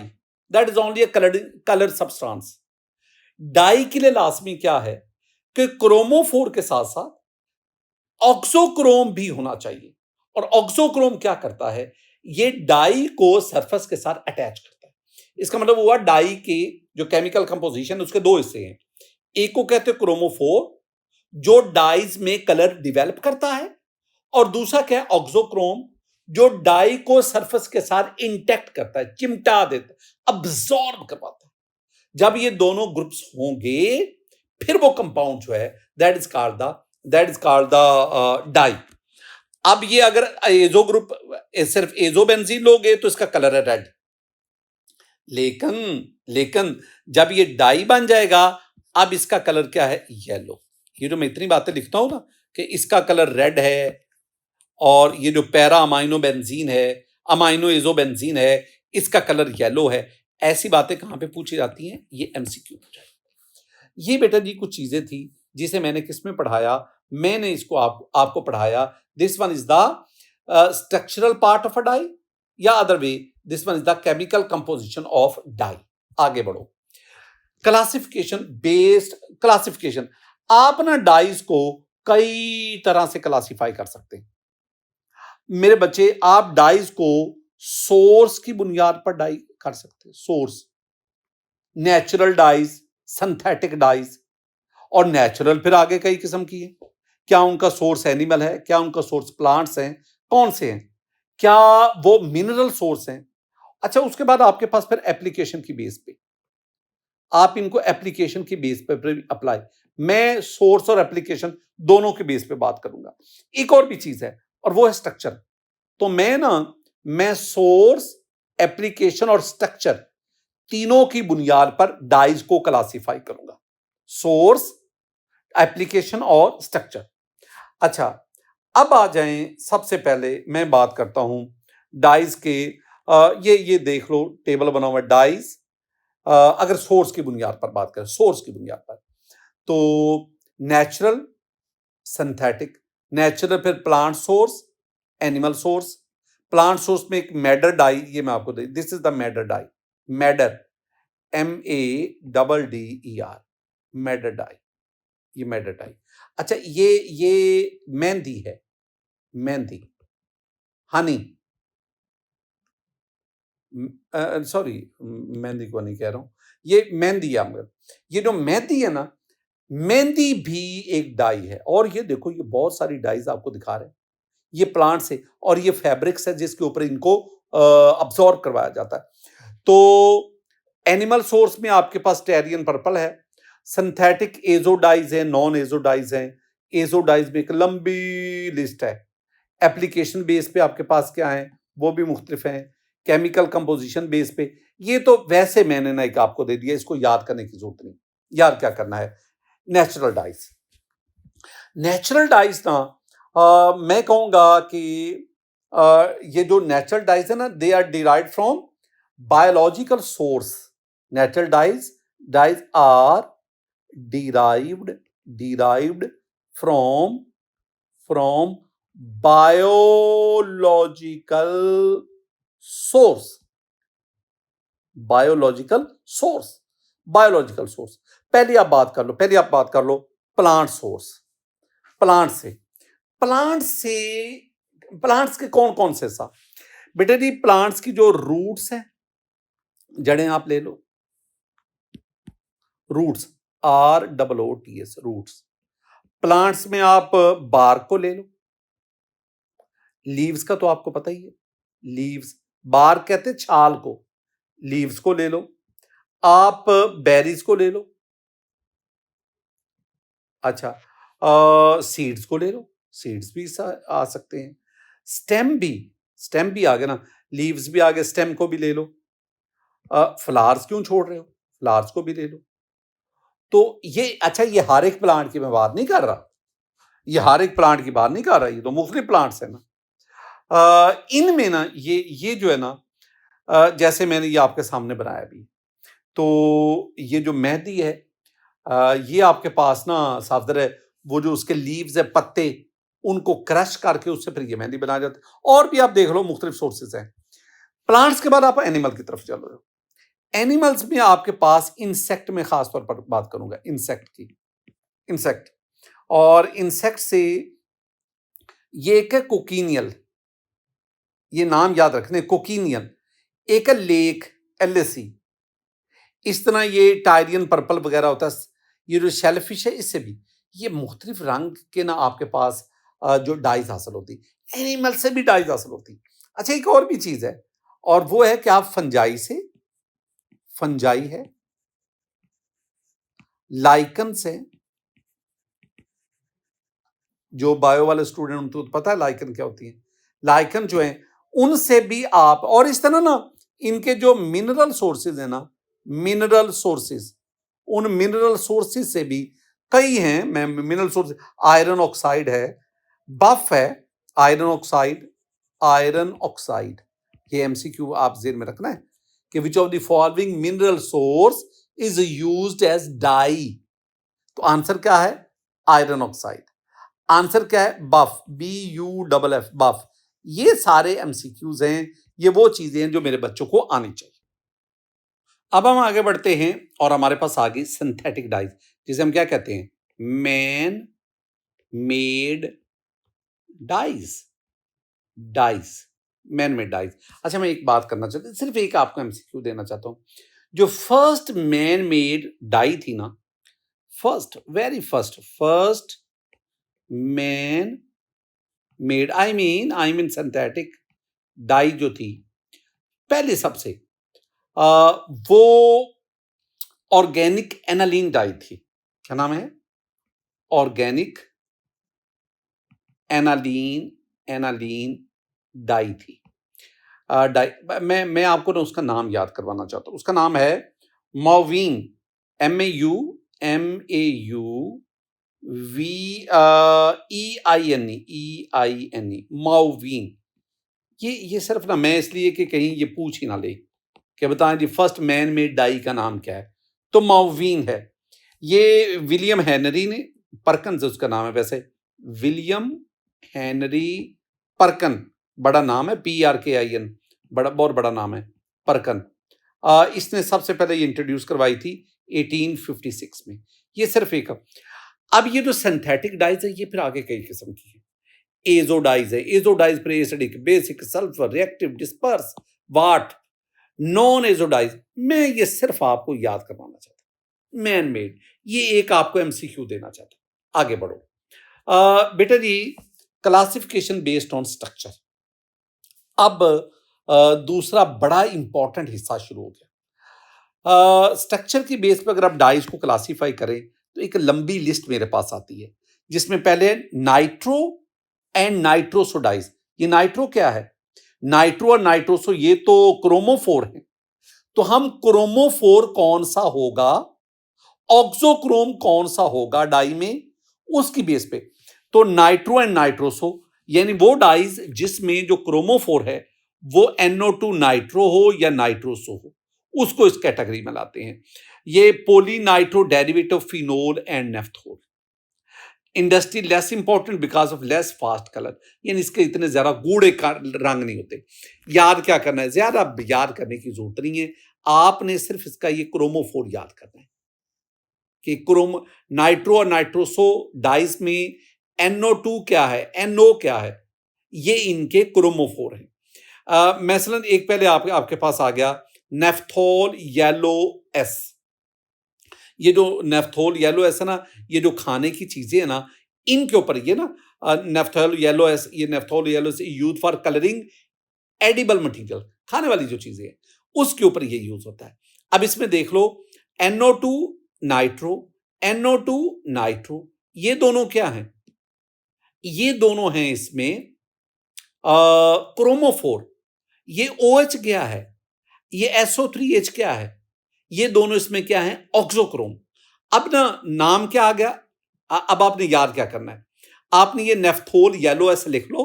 that is only a colour substance. Dye के लिए लाजमी क्या है कि क्रोमोफोर के साथ साथ ऑक्सोक्रोम भी होना चाहिए। और ऑक्सोक्रोम क्या करता है, ये डाई को सरफेस के साथ अटैच करता है। इसका मतलब हुआ डाई के जो केमिकल कंपोजिशन उसके दो हिस्से हैं, एक को कहते हैं क्रोमोफोर जो डाइज में कलर डिवेलप करता है, और दूसरा क्या है ऑक्सोक्रोम जो डाई को सरफेस के साथ इंटैक्ट करता है, चिमटा देता है, अब्सॉर्ब करवाता है। जब ये दोनों ग्रुप्स होंगे फिर वो कंपाउंड जो है that is called the dye. अब ये अगर एजो ग्रुप सिर्फ एजो बेंजीन लोगे तो इसका कलर है रेड, लेकिन जब ये डाई बन जाएगा अब इसका कलर क्या है, येलो। ये जो मैं इतनी बातें लिखता हूं ना कि इसका कलर रेड है, और ये जो पैरा अमाइनो बेंजीन है, अमाइनो एजो बेंजीन है, इसका कलर येलो है, ऐसी बातें कहां पे पूछी जाती हैं, ये एमसीक्यू में जाएगी। ये बेटा जी कुछ चीजें थी जिसे मैंने किसमें पढ़ाया, मैंने इसको आपको पढ़ाया, this one is the structural part of a dye, या other way this one is the chemical composition of dye. आगे बढ़ो, क्लासिफिकेशन बेस्ड क्लासिफिकेशन। आप ना डाइज को कई तरह से क्लासिफाई कर सकते हैं मेरे बच्चे। आप डाइज को सोर्स की बुनियाद पर डाई कर सकते हैं, source, natural dyes, synthetic dyes, और नेचुरल फिर आगे कई किस्म की है। क्या उनका सोर्स एनिमल है, क्या उनका सोर्स प्लांट्स हैं, कौन से हैं, क्या वो मिनरल सोर्स हैं। अच्छा, उसके बाद आपके पास फिर एप्लीकेशन की बेस पे आप इनको एप्लीकेशन की बेस पे अप्लाई, मैं सोर्स और एप्लीकेशन दोनों के बेस पे बात करूंगा। एक और भी चीज है और वो है स्ट्रक्चर। तो मैं सोर्स, एप्लीकेशन और स्ट्रक्चर तीनों की बुनियाद पर डाइज को क्लासिफाई करूंगा, सोर्स, एप्लीकेशन और स्ट्रक्चर। अच्छा, अब आ जाएं, सबसे पहले मैं बात करता हूं डाइज के। ये देख लो टेबल बना हुआ है डाइज। अगर सोर्स की बुनियाद पर बात करें, सोर्स की बुनियाद पर, तो नेचुरल, सिंथेटिक, नेचुरल फिर plant source, animal source. Plant source में एक मैडर डाई, ये मैं आपको दे, this is the madder dye, madder, MADDER, madder dye, ये मैडर डाई। अच्छा, ये मेहंदी है, मेहंदी, हनी, सॉरी मेहंदी को नहीं कह रहा हूं, ये मेहंदी है। ये जो मेहंदी है ना, मेहंदी भी एक डाई है। और ये देखो, ये बहुत सारी डाइज आपको दिखा रहे हैं, ये प्लांट्स है और ये फैब्रिक्स है जिसके ऊपर इनको अब्सॉर्ब करवाया जाता है। तो एनिमल सोर्स में आपके पास टेरियन पर्पल है, सिंथेटिक एजोडाइज है, नॉन एजोडाइज है। एजोडाइज में एक लंबी लिस्ट है। एप्लीकेशन बेस पे आपके पास क्या है, वो भी मुख्तलिफ हैं। केमिकल कंपोजिशन बेस पे, ये तो वैसे मैंने ना एक आपको दे दिया, इसको याद करने की जरूरत नहीं। यार क्या करना है, नेचुरल डाइज। नेचुरल डाइज ना मैं कहूंगा कि ये जो नेचुरल डाइज है ना, they are derived from biological source. Natural dyes are derived from biological source. Biological source, biological source. पहले आप बात कर लो प्लांट सोर्स। प्लांट्स के कौन कौन से सा बेटे जी, प्लांट्स की जो रूट्स हैं, जड़ें आप ले लो, रूट्स, ROOTS, रूट्स। प्लांट्स में आप बार्क को ले लो, लीव्स का तो आपको पता ही है, लीव्स, बार्क कहते हैं छाल को, लीव्स को ले लो। आप बेरीज को ले लो। अच्छा, सीड्स को ले लो, सीड्स भी आ सकते हैं। स्टेम भी आ गया ना, लीव्स भी आ गए, स्टेम को भी ले लो। फ्लावर्स क्यों छोड़ रहे हो, फ्लावर्स को भी ले लो। तो ये, अच्छा, ये हर एक प्लांट की मैं बात नहीं कर रहा, ये हर एक प्लांट की बात नहीं कर रहा, ये तो मुख्तलिफ प्लांट्स है ना। इनमें ना ये जो है ना, जैसे मैंने ये आपके सामने बनाया अभी, तो ये जो मेहंदी है, ये आपके पास ना साफदर है, वो जो उसके लीव्स है, पत्ते, उनको क्रश करके उससे फिर ये मेहंदी बनाया जाता है। और भी आप देख लो, मुख्तलिफ सोर्सेज हैं। प्लांट्स के बाद आप एनिमल की तरफ चल रहे हो। एनिमल्स में आपके पास इंसेक्ट में खास तौर पर बात करूंगा, इंसेक्ट की। इंसेक्ट, और इंसेक्ट से ये एक है कोकिनियल, ये नाम याद रखने, कोकिनियल। एक है लेक, एलएसी। इस तरह ये टायरियन पर्पल वगैरह होता है। ये जो शेलफिश है, इससे भी ये मुख्तलिफ रंग के ना आपके पास जो डाइज हासिल होती, एनिमल से भी डाइज हासिल होती। अच्छा, एक और भी चीज है, और वो है कि आप फंजाई से, फंजाई है, लाइकन से, जो बायो वाले स्टूडेंट उनको तो पता है लाइकन क्या होती है। लाइकन जो है उनसे भी आप, और इस तरह ना इनके जो मिनरल सोर्सेज है ना, मिनरल सोर्सेज, उन मिनरल सोर्सेज से भी कई हैं। मिनरल सोर्स, आयरन ऑक्साइड है, बफ है, आयरन ऑक्साइड, आयरन ऑक्साइड। ये एमसीक्यू आप जेर में रखना है कि which of the following mineral source is used as dye. तो आंसर क्या है? Iron oxide. आंसर क्या है? बफ, BUFF, बफ। ये सारे एमसीक्यूज हैं, ये वो चीजें हैं जो मेरे बच्चों को आनी चाहिए। अब हम आगे बढ़ते हैं और हमारे पास आ गई सिंथेटिक डाइज, जिसे हम क्या कहते हैं? Man made dyes. Dyes, man made dyes. अच्छा, मैं एक बात करना चाहता हूँ, सिर्फ एक आपको एमसीक्यू देना चाहता हूँ। जो फर्स्ट मैन मेड डाई थी ना, first, very first man made, I mean synthetic die जो थी पहले सबसे, वो ऑर्गेनिक एनालीन डाई थी। क्या नाम है? ऑर्गेनिक एनालीन डाई थी। डाई, मैं आपको ना उसका नाम याद करवाना चाहता हूँ। उसका नाम है मॉविन, MAUVEINE, मॉविन। ये सिर्फ ना मैं इसलिए कि कहीं ये पूछ ही ना ले कि बताएं जी फर्स्ट मैन मेड डाई का नाम क्या है, तो मॉविन है। ये विलियम हेनरी ने, परकन से उसका नाम है वैसे, विलियम हेनरी परकन, बड़ा नाम है, PRKIN, बड़ा, बहुत बड़ा नाम है, परकन। इसने सबसे पहले ये इंट्रोड्यूस करवाई थी 1856 में। ये सिर्फ एक। अब ये जो सिंथेटिक डाइज है, ये फिर आगे कई किस्म की है। एजोडाइज है, एजोडाइज पर acidic, basic, sulphur, reactive, disperse, vat, non azo dyes. मैं ये सिर्फ आपको याद करवाना चाहता हूं, मैन मेड। ये एक आपको एमसीक्यू देना चाहता हूं। आगे बढ़ो। बेटा जी, क्लासिफिकेशन बेस्ड ऑन स्ट्रक्चर। अब दूसरा बड़ा इंपॉर्टेंट हिस्सा शुरू हो गया। स्ट्रक्चर की बेस पर अगर आप डाइज को क्लासीफाई करें तो एक लंबी लिस्ट मेरे पास आती है, जिसमें पहले नाइट्रो एंड नाइट्रोसो डाइज। ये नाइट्रो क्या है? नाइट्रो और नाइट्रोसो ये तो क्रोमोफोर है। तो हम क्रोमोफोर कौन सा होगा, ऑक्सोक्रोम कौन सा होगा डाई में, उसकी बेस पे। तो नाइट्रो एंड नाइट्रोसो, यानी वो डाइज जिसमें जो क्रोमोफोर है वो NO2 नाइट्रो हो या नाइट्रोसो हो, उसको इस कैटेगरी में लाते हैं। ये poly nitro derivative phenol and naphthol. Industry less important because of less fast colour, यानी इसके इतने ज्यादा गूढ़े रंग नहीं होते। याद क्या करना है? ज्यादा याद करने की जरूरत नहीं है, आपने सिर्फ इसका ये क्रोमोफोर याद करना है कि क्रोम, नाइट्रो और नाइट्रोसो डाइज में NO2 क्या है, NO क्या है, ये इनके क्रोमोफोर हैं। मसलन एक पहले आपके पास आ गया नेफ्थोल येलो एस। ये जो नेफ्थोल येलो एस है ना, ये जो खाने की चीजें है ना, इनके ऊपर ये ना नेफ्थोल येलो एस, ये naphthol yellow S use for colouring edible material, खाने वाली जो चीजें हैं उसके ऊपर ये यूज होता है। अब इसमें देख लो, NO2 नाइट्रो, NO2 नाइट्रो, ये दोनों क्या हैं? ये दोनों हैं इसमें क्रोमोफोर। ये OH क्या है, ये SO3H क्या है, ये दोनों इसमें क्या है? ऑक्सोक्रोम। अब ना नाम क्या आ गया? अब आपने याद क्या करना है? आपने ये नेफ्थोल येलो एस लिख लो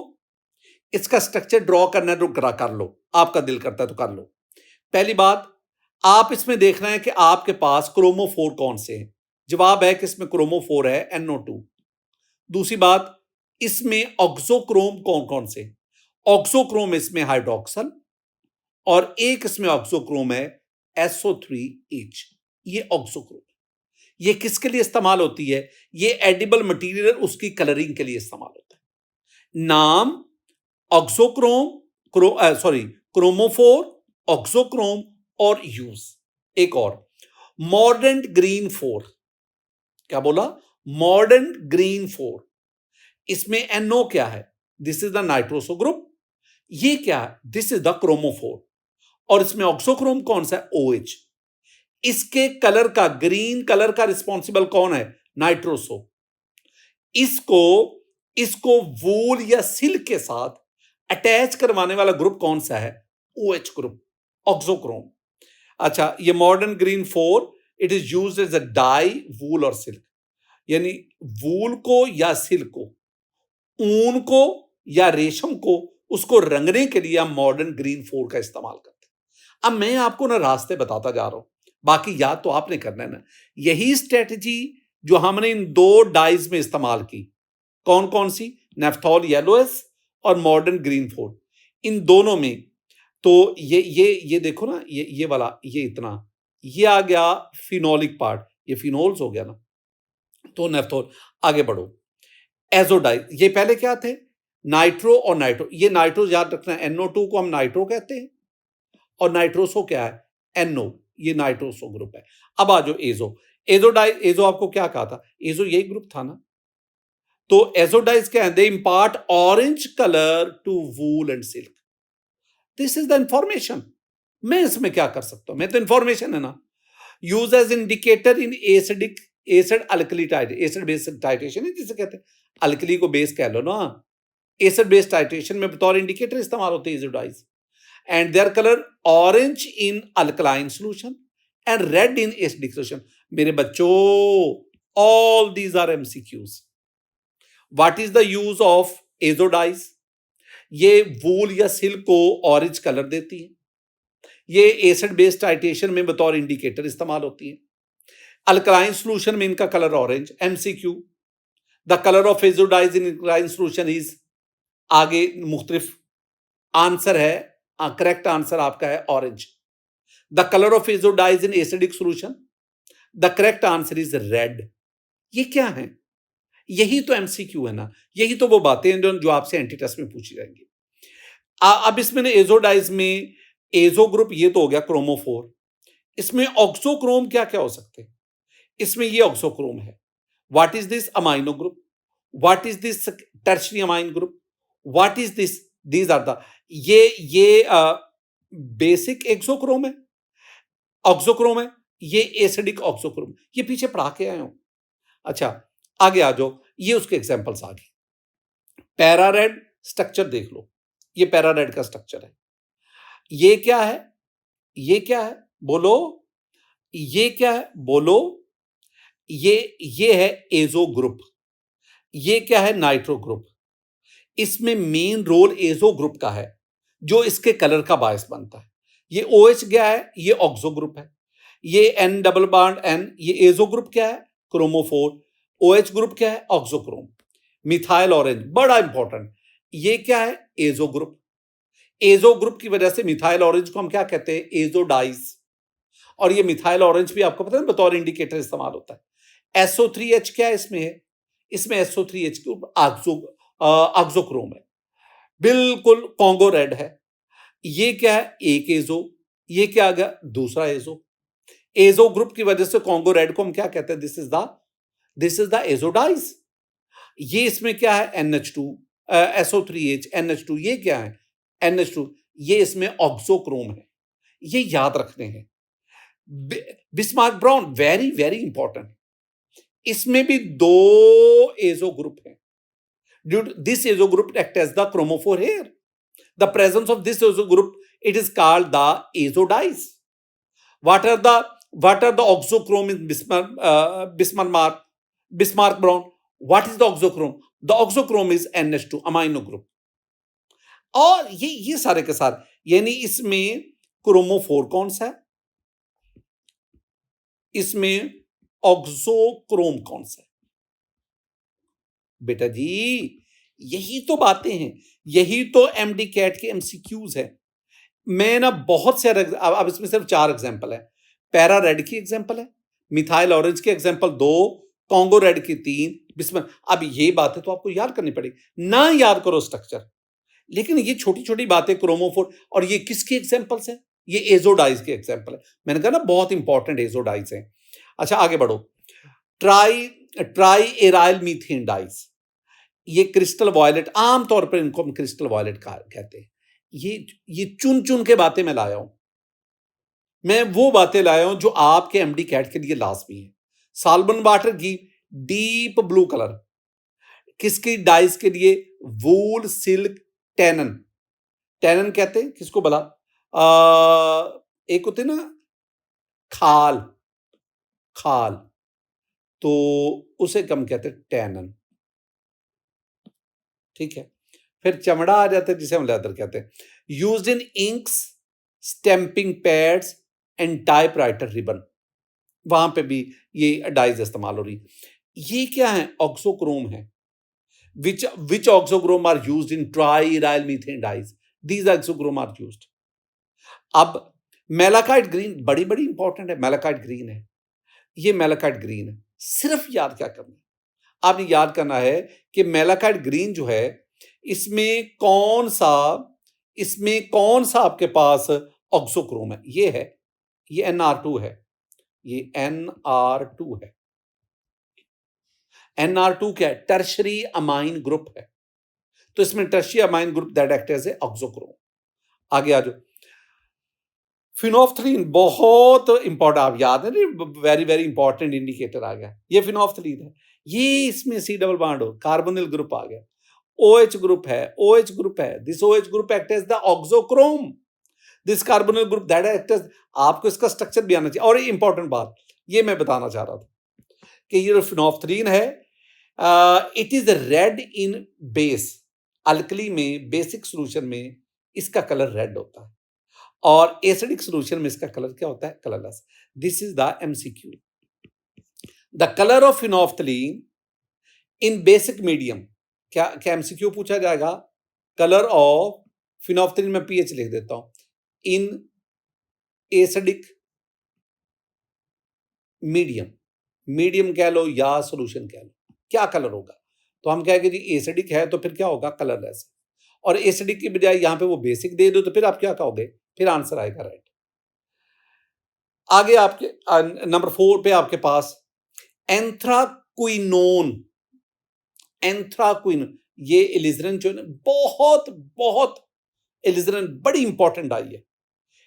इसका स्ट्रक्चर ड्रॉ करना है तो कर लो, आपका दिल करता है तो कर लो। पहली बात, आप इसमें देखना है कि आपके पास क्रोमोफोर कौन से हैं। जवाब है कि इसमें क्रोमोफोर है NO2। दूसरी बात, इसमें ऑक्सोक्रोम कौन कौन से? ऑक्सोक्रोम इसमें हाइड्रोक्सल, और एक इसमें ऑक्सोक्रोम है SO3H। ये ऑक्सोक्रोम, ये किसके लिए इस्तेमाल होती है? ये एडिबल मटेरियल, उसकी कलरिंग के लिए इस्तेमाल होता है। नाम ऑक्सोक्रोम, क्रोमोफोर, ऑक्सोक्रोम और यूज। एक और, मॉर्डन ग्रीन फोर। क्या बोला? Modern green four. इसमें NO क्या है? This is the nitroso group. ये क्या है? This is the chromophore. और इसमें ऑक्सोक्रोम कौन सा है? OH। इसके कलर का, ग्रीन कलर का रिस्पॉन्सिबल कौन है? नाइट्रोसो। इसको इसको वूल या सिल्क के साथ अटैच करवाने वाला ग्रुप कौन सा है? OH group, auxochrome. अच्छा, ये modern green four, it is used as a dye wool और सिल्क। यानी वूल को या सिल्क को, ऊन को या रेशम को, उसको रंगने के लिए हम मॉडर्न ग्रीन फोर का इस्तेमाल करते हैं। अब मैं आपको ना रास्ते बताता जा रहा हूं, बाकी याद तो आपने करना है ना। यही स्ट्रेटजी जो हमने इन दो डाइज में इस्तेमाल की, कौन कौन सी? नेफ्थॉल येलोएस और मॉडर्न ग्रीन फोर। इन दोनों में तो ये देखो ना, ये वाला, ये इतना, ये आ गया फिनोलिक पार्ट, ये फिनोल्स हो गया ना, तो नेफ्थोल। आगे बढ़ो, एजोडाइज, ये पहले क्या थे? नाइट्रो और नाइट्रो। ये नाइट्रो याद रखना, NO2 को हम नाइट्रो कहते हैं, और नाइट्रोसो क्या है? NO। ये नाइट्रोसो ग्रुप है। अब आ जाओ एजो। एजोडाइज, एजो आपको क्या कहा था? एजो यही ग्रुप था ना। तो एजोडाइज क्या है? They impart orange colour to wool and silk. This is the information. मैं इसमें क्या कर सकता हूं? मैं तो इंफॉर्मेशन है ना। Use as indicator in acidic acid alkali acid base titration है जिसे कहते हैं। अल्कली को बेस कह लो ना। एसिड बेस टाइट्रेशन में बतौर इंडिकेटर इस्तेमाल होते हैं acid dyes. And their colour orange in alkaline solution and red in acidic solution. मेरे बच्चों, all these are MCQs। What is the use of azo dyes? ये वूल या सिल्क को ऑरेंज कलर देती है। ये एसिड बेस्ड टाइट्रेशन में बतौर इंडिकेटर इस्तेमाल होती है। अल्कलाइन सॉल्यूशन में इनका colour orange. MCQ, the colour of azo dyes in alkaline solution is, आगे मुख्तलिफ आंसर है, करेक्ट आंसर आपका है orange. The colour of azo dyes in acidic solution, the correct answer is red. ये क्या है? यही तो MCQ है ना। यही तो वो बातें हैं जो आपसे एंटी टेस्ट में पूछी जाएंगी। अब इसमें एजोडाइज में एजो ग्रुप, ये तो हो गया क्रोमोफोर। इसमें ऑक्सोक्रोम क्या क्या हो सकते हैं? इसमें ये ऑक्सोक्रोम है। What is this? Amino group. What is this? Tertiary amine group. What is this? These are the, ये बेसिक एक्सोक्रोम है, ऑक्सोक्रोम है। ये एसिडिक ऑक्सोक्रोम, ये पीछे पढ़ा के आए हो। अच्छा, आगे आ जाओ, ये उसके एग्जांपल्स आगे। पैरारेड स्ट्रक्चर देख लो, ये पैरारेड का स्ट्रक्चर है। ये क्या है? ये क्या है? बोलो। ये क्या है? बोलो। ये है एजो ग्रुप। ये क्या है? Nitro group. इसमें मेन रोल एजो ग्रुप का है, जो इसके कलर का बायस बनता है। ये OH क्या है? ये ऑक्सो ग्रुप है। ये N डबल बॉन्ड N, ये एजो ग्रुप क्या है? क्रोमोफोर। OH ग्रुप क्या है? ऑक्सोक्रोम। मिथाइल ऑरेंज, बड़ा इंपॉर्टेंट, ये क्या है? Azo group. एजो ग्रुप की वजह से मिथाइल ऑरेंज को हम क्या कहते हैं? एजोडाइज। और ये मिथाइल ऑरेंज भी आपको पता है बतौर इंडिकेटर इस्तेमाल होता है। SO3H क्या है इसमें? है इसमें SO3H ऑक्सोक्रोम है, बिल्कुल कॉन्गो रेड है। ये क्या है? एक एजो। ये क्या आ गया? दूसरा एजो। एजो ग्रुप की वजह से कॉन्गो रेड को हम क्या कहते हैं? This is the azo dyes. ये इसमें क्या है? NH2, SO3H, NH2। ये क्या है? NH2। ये इसमें ऑक्सोक्रोम है। ये याद रखने हैं। Bismarck brown, very very important. इसमें भी दो एजो ग्रुप हैं। This azo group act as the chromophore here. The presence of this azo group, it is called the azo dyes. what are the oxochrome in Bismarck Brown? What is the oxochrome? The oxochrome is NH2 amino group. और ये सारे के सारे, यानी इसमें chromophore कौन सा है, इसमें ऑक्सोक्रोम कौन सा है? बेटा जी यही तो बातें हैं, यही तो एमडी कैट के एमसीक्यूज है। मैं ना बहुत से अब इसमें सिर्फ 4 एग्जांपल है। पैरा रेड की एग्जांपल है, मिथाइल ऑरेंज की एग्जांपल 2, कॉन्गो रेड की 3, बिस्मिल। अब ये बातें तो आपको याद करनी पड़ेगी, ना याद करो स्ट्रक्चर, लेकिन ये छोटी-छोटी बातें क्रोमोफोर, और ये किसके एग्जांपल्स हैं? ये एज़ोडाइज़ के एग्जांपल है। मैंने कहा ना बहुत इंपॉर्टेंट एज़ोडाइज़ हैं। अच्छा आगे बढ़ो। Tri tri aryl methane dyes, ये क्रिस्टल वॉयलेट, आमतौर पर इनको हम क्रिस्टल वॉयलेट कहते हैं। ये चुन के बातें मैं लाया हूं, मैं वो बातें लाया हूं जो आपके एमडी कैट के लिए लाजमी है। साल्मन वाटर की डीप ब्लू कलर, किसकी डाइज के लिए? वूल, सिल्क, टैनन। टैनन कहते हैं किसको भला? एक होते हैं ना खाल, खाल, तो उसे कम कहते हैं टैनन, ठीक है। फिर चमड़ा आ जाता है जिसे हम लेदर कहते हैं। Used in inks, stamping pads and typewriter ribbon, वहां पे भी ये डाइज इस्तेमाल हो रही। ये क्या है? ऑक्सोक्रोम है। Which auxochrome are used in triaryl methane dyes, these auxochrome are used. अब मेलाकाइट ग्रीन बड़ी बड़ी इंपॉर्टेंट है, मेलाकाइट ग्रीन है, ये मेलाकाइट ग्रीन है। सिर्फ याद क्या करना है? आपने याद करना है कि मेलाकाइट ग्रीन जो है, इसमें कौन सा आपके पास ऑक्सोक्रोम है? ये है, ये NR2 है, ये NR2 है। NR2 क्या है? टर्शरी अमाइन ग्रुप है, तो इसमें tertiary amine group that act as a auxochrome. आगे आ जाओ। फिनोफ्थलीन बहुत इंपॉर्टेंट, आप याद है ना, वेरी वेरी इंपॉर्टेंट इंडिकेटर आ गया, ये फिनोफ्थलीन है। ये इसमें C डबल बॉन्ड हो, कार्बोनिल ग्रुप आ गया, OH ग्रुप है, OH ग्रुप है, this OH group act as the auxochrome, this carbonyl group that act as, आपको इसका स्ट्रक्चर भी आना चाहिए। और इंपॉर्टेंट बात ये मैं बताना चाह रहा था कि ये जो फिनोफ्थलीन है, it is red in base, alkali में, बेसिक सोल्यूशन में इसका कलर रेड होता है, और एसिडिक सोल्यूशन में इसका कलर क्या होता है? Colourless. This is the MCQ। The colour of phenolphthalein in basic medium, क्या क्या MCQ पूछा जाएगा? कलर ऑफ फिनोफ्थलीन में पीएच लिख देता हूं, इन एसिडिक मीडियम, मीडियम कह लो या सोल्यूशन कह लो, क्या कलर होगा? तो हम कहेंगे जी एसिडिक है तो फिर क्या होगा? कलरलेस। और एसिडिक की बजाय यहां पे वो बेसिक दे दो तो फिर आप क्या कहोगे? फिर आंसर आएगा राइट। आगे आपके नंबर 4 पे आपके पास एंथ्राक्विनोन, एंथ्राक्विन, ये एलिजरन जो है ना, बहुत बहुत एलिजरन बड़ी इंपॉर्टेंट डाई है।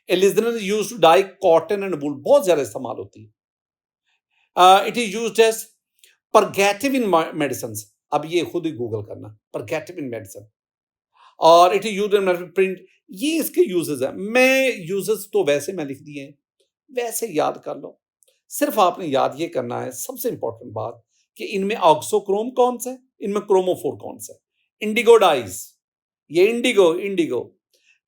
Alizarin used to dye cotton and wool, बहुत ज्यादा इस्तेमाल होती है। It is used as purgative in medicine, अब ये खुद ही गूगल करना, परगेटिव इन मेडिसिन, और it is used in print. ये इसके यूजेस है, मैं यूजेस तो वैसे मैं लिख दिए हैं, वैसे याद कर लो। सिर्फ आपने याद ये करना है, सबसे इंपॉर्टेंट बात, कि इनमें ऑक्सोक्रोम कौन सा है, इनमें क्रोमोफोर कौन सा है? इंडिगो डाइज, ये Indigo, Indigo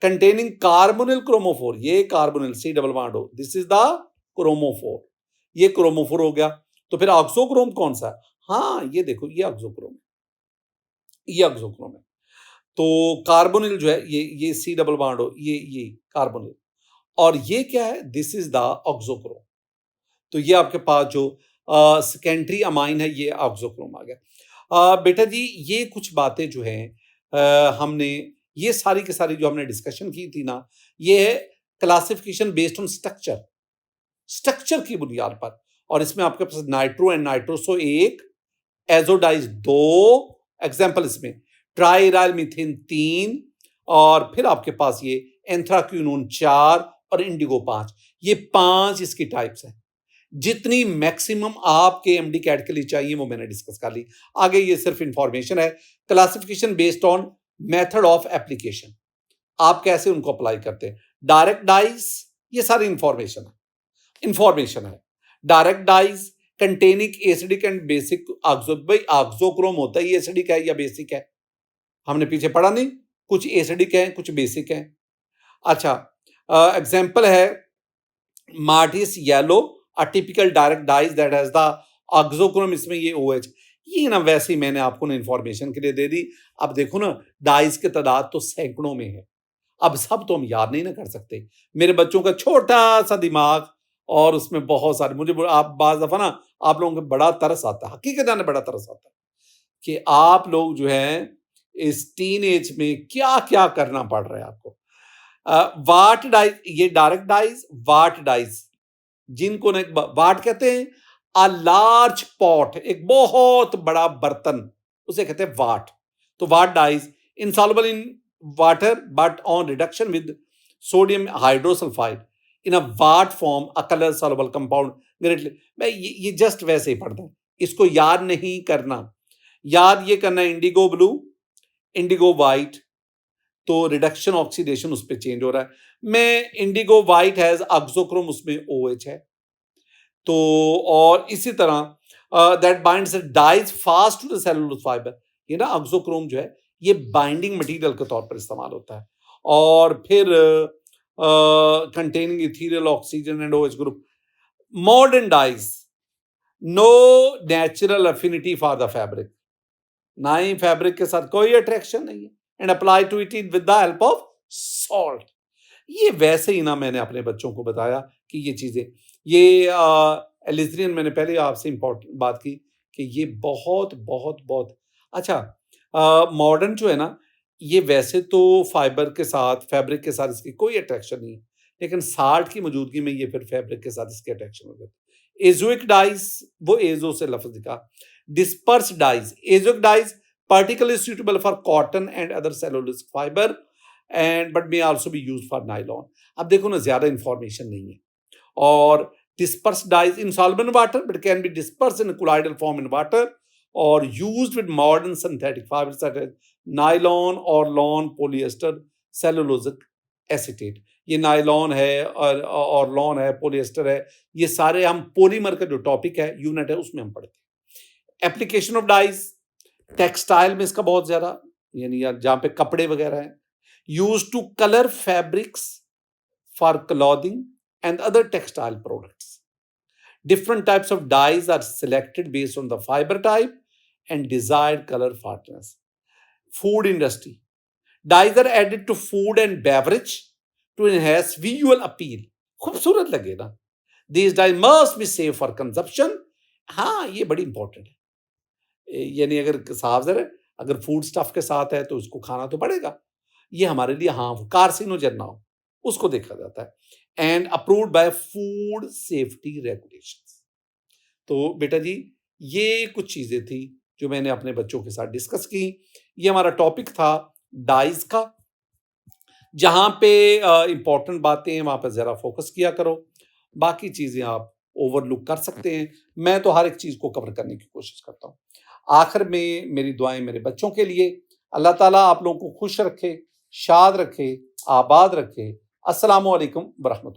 containing carbonyl chromophore, ये कार्बोनिल C डबल बॉन्ड हो, दिस इज द क्रोमोफोर, ये क्रोमोफोर हो गया। तो फिर ऑक्सोक्रोम कौन सा है? हाँ ये देखो, ये ऑक्सोक्रोम है, ये ऑक्सोक्रोम है। तो कार्बोनिल जो है, ये C डबल बॉन्ड हो, ये कार्बोनिल, और ये क्या है? This is the auxochrome. तो ये आपके पास जो सेकेंडरी अमाइन है, ये ऑक्सोक्रोम आ गया। बेटा जी ये कुछ बातें जो हैं, हमने ये सारी की सारी जो हमने डिस्कशन की थी ना, ये है classification based on structure, structure की बुनियाद पर। और इसमें आपके पास नाइट्रो एंड नाइट्रोसो 1, एजोडाइज 2 एग्जाम्पल, इसमें ट्राइराइल मीथेन 3, और फिर आपके पास ये एंथ्राक्विनोन 4 और इंडिगो 5, ये 5 इसकी टाइप्स हैं। जितनी मैक्सिमम आपके एमडी कैट के लिए चाहिए वो मैंने डिस्कस कर ली। आगे ये सिर्फ इंफॉर्मेशन है, classification based on method of application, आप कैसे उनको अप्लाई करते हैं। डायरेक्ट डाइज, ये सारी इंफॉर्मेशन है। Direct dyes containing acidic and basic, भाई ऑक्सोक्रोम होता ही एसिडिक है या बेसिक है? हमने पीछे पढ़ा नहीं, कुछ एसिडिक हैं, कुछ बेसिक हैं। अच्छा, एग्जाम्पल है Martius yellow, a typical direct dyes that has the auxochrome, इसमें ये OH। ये ना वैसे ही मैंने आपको ना इंफॉर्मेशन के लिए दे दी। अब देखो ना, डाइज की तादाद तो सैकड़ों में है। अब सब तो हम याद नहीं ना कर सकते। मेरे बच्चों का छोटा सा दिमाग और उसमें बहुत सारे, मुझे आप बाज दफा ना आप लोगों को बड़ा तरस आता है, हकीकत में बड़ा तरस आता है कि आप लोग जो है इस टीन एज में क्या क्या करना पड़ रहा है आपको। वाट डाइज, ये डायरेक्ट डाइज, वाट डाइज, जिनको ना वाट कहते हैं, अ लार्ज पॉट, एक बहुत बड़ा बर्तन, उसे कहते हैं वाट। तो वाट dies insoluble in water but on reduction with sodium hydrosulfide in a Watt form a color soluble compound greatly। मैं ये जस्ट वैसे ही पढ़ता हूँ, इसको याद नहीं करना। याद ये करना है इंडिगो ब्लू, इंडिगो वाइट, तो रिडक्शन ऑक्सीडेशन उस पर चेंज हो रहा है। मैं इंडिगो वाइट हैज ऑक्सोक्रोम, उसमें OH है। तो और इसी तरह that binds dyes fast to the cellulose fibre, ये ना ऑक्सोक्रोम जो है ये बाइंडिंग मटेरियल के तौर पर इस्तेमाल होता है। और फिर containing ethereal oxygen and OH group. Modern dyes no natural affinity for the fabric, ना ही फैब्रिक के साथ कोई अट्रैक्शन नहीं है, and apply to it with the help of salt. ये वैसे ही ना मैंने अपने बच्चों को बताया कि ये चीजें, ये एलिथ्रियन मैंने पहले आपसे इंपॉर्टेंट बात की कि ये बहुत बहुत बहुत अच्छा। मॉडर्न जो है ना, ये वैसे तो फाइबर के साथ, फैब्रिक के साथ इसकी कोई अट्रैक्शन नहीं है, लेकिन साल्ट की मौजूदगी में ये फिर फैब्रिक के साथ इसके अट्रैक्शन हो जाती है। एजोइक डाइज, वो एजो से लफ्ज निकाला। Disperse dyes, azoic dyes particularly suitable for cotton and other cellulose fiber and but may also be used for nylon। अब देखो ना, ज्यादा इंफॉर्मेशन नहीं है। और disperse dyes insoluble in water but can be dispersed in a colloidal form in water or used with modern synthetic fibers such as nylon or lawn polyester cellulosic acetate। ये nylon है और lawn है, polyester है, ये सारे हम polymer का जो टॉपिक है, यूनिट है, उसमें हम पढ़ते हैं। एप्लीकेशन ऑफ डाइज, टेक्सटाइल में इसका बहुत ज्यादा, यानी जहां पे कपड़े वगैरह हैं, use to colour fabrics for clothing and other textile products। Different types of dyes are selected based on the fiber type and desired color hardness। Food industry, dyes are added to food and beverage to enhance visual appeal, खूबसूरत लगे ना। These dyes must be safe for consumption। हाँ, ये बड़ी important है, यानी अगर साफ जरा, अगर फूड स्टफ के साथ है तो उसको खाना तो पड़ेगा, ये हमारे लिए हाँ कार्सिनोजन ना हो, उसको देखा जाता है। And approved by food safety regulations. तो बेटा जी, ये कुछ चीजें थी जो मैंने अपने बच्चों के साथ डिस्कस की। ये हमारा टॉपिक था डाइज का। जहां पे इंपॉर्टेंट बातें हैं वहां पर जरा फोकस किया करो, बाकी चीजें आप ओवरलुक कर सकते हैं। मैं तो हर एक चीज को कवर करने की कोशिश करता हूँ। आखिर में मेरी दुआएं मेरे बच्चों के लिए, अल्लाह ताला आप लोगों को खुश रखे, शाद रखे, आबाद रखे। अस्सलामु अलैकुम वरहमतुल्लाह।